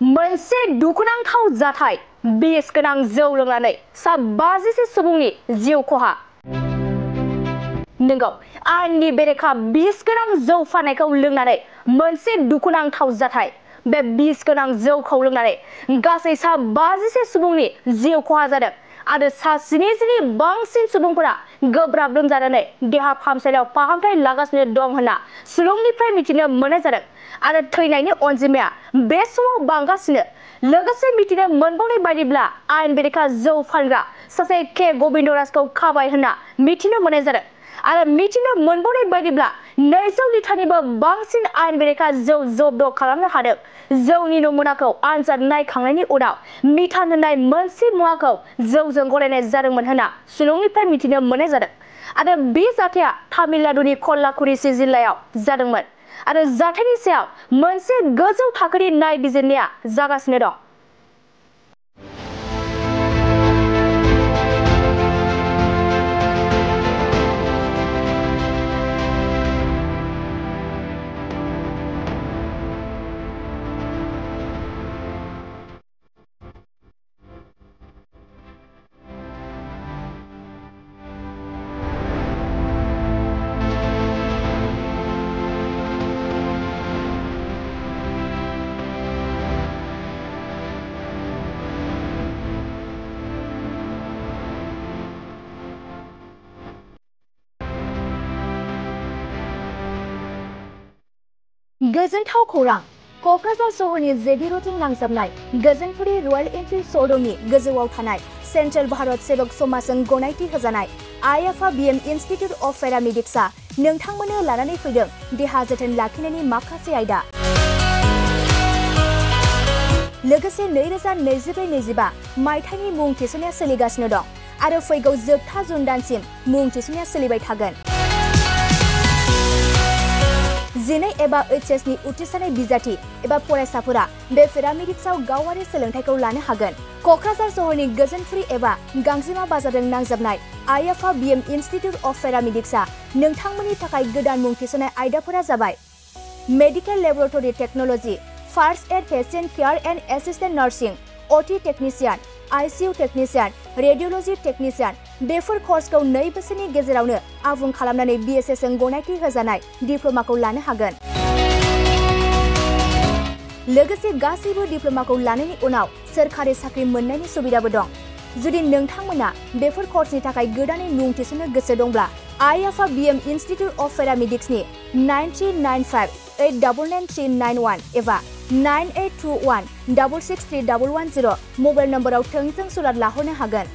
मोनसे दुखुनांथाव जाथाय बिस गोनां जौ लोंनानै सा 50 सुबुंनि जिउ खहा। नंगौ, आयेननि बेरेखा बिस गोनां जौ फाननायखौ लोंनानै मोनसे दुखुनांथाव जाथाय। बे बिस गोनां जौखौ लोंनानै गासै सा 50 सुबुंनि जिउ खहा जादों आरो सा 70नि बांसिन सुबुंफोरा गोब्राब लोमजानानै देहा फाहामसालियाव फाहामथाय लागासिनो दं होनना सुलुंनिफ्राय मिथिनो मोननाय जादों आरो थैनायनि अनजिमाया बे समाव बांगासिनो। लोगोसे मिथिनो मोनबावनाय बायदिब्ला आयेन बेरेखा जौ फानग्रा सासे के गबिन्दराजखौ खाबाय होनना मिथिनो मोननाय जादों आरो मिथिनो मोनबावनाय बायदिब्ला 200 लिटारनिबो बांसिन आयेन बेरेखा जौ जब्द खालामनो हादों। जौनि नमुनाखौ आनजाद नायखांनायनि उनाव मिथान होननाय मोनसे मुवाखौ जौजों गलायनाय जादोंमोन होनना सुलुंनिफ्राय मिथिनो मोननाय जादों आरो बे जाथाया तामिलनाडुनि कल्लाकुरिसि जिल्लायाव जादोंमोन आरो जाथायनि सायाव मोनसे गोजौ थाखोनि नायबिजिरनाया जागासिनो दं। गोजोनथाव खौरां! क'क्राझार सहरनि जेबि र'डजों नांजाबनाय गोजोनपुरी रयेल एनफिल्ड श'रुमनि गोजौआव थानाय सेन्ट्रेल भारत सेबक समाजजों गनायथि होजानाय आइ-आफा बिएम इनस्टिट्युट अफ पेरामेडिक्सआ नोंथांमोननो लानानै फैदों देहा जोथोन लाखिनायनि माखासे आयदा। लोगोसे 2024-25 मायथाइनि मुं थिसननाया सोलिगासिनो दं आरो फैगौ जोबथा जुन दानसिम मुं थिसननाया सोलिबाय थागोन। 12 एबा HS नि उथ्रिसारनाय बिजाथि एबा फरायसाफोरा बे पेरामेडिक्सआव गावारि सोलोंथायखौ लानो हागोन। क'क्राझार सहरनि गोजोनपुरी एबा गांजिमा बाजारजों नांजाबनाय आइ-आफा बिएम इनस्टिट्युट अफ पेरामेडिक्सआ नोंथांमोननि थाखाय गोदान मुं थिसननाय आयदाफोरा जाबाय medical laboratory technology, first aid patient care and assistant nursing, OT technician, ICU technician, radiology technician. बेफोर कर्सखौ 2 बोसोरनि गेजेरावनो आबुं खालामनानै BSS जों गनायथि होजानाय डिप्ल'माखौ लानो हागोन। लोगोसे गासैबो डिप्ल'माखौ लानायनि उनाव सोरखारि साख्रि मोननायनि सुबिदाबो दं। जुदि नोंथांमोना बेफोर कर्सनि थाखाय गोदानै मुं थिसननो गोसो दंब्ला आइ-आफा बिएम इनस्टिट्युट अफ पेरामेडिक्सनि 9395899391 एबा 9821663110 मबाइल नम्बराव थोंजों सुलाद लाहरनो हागोन।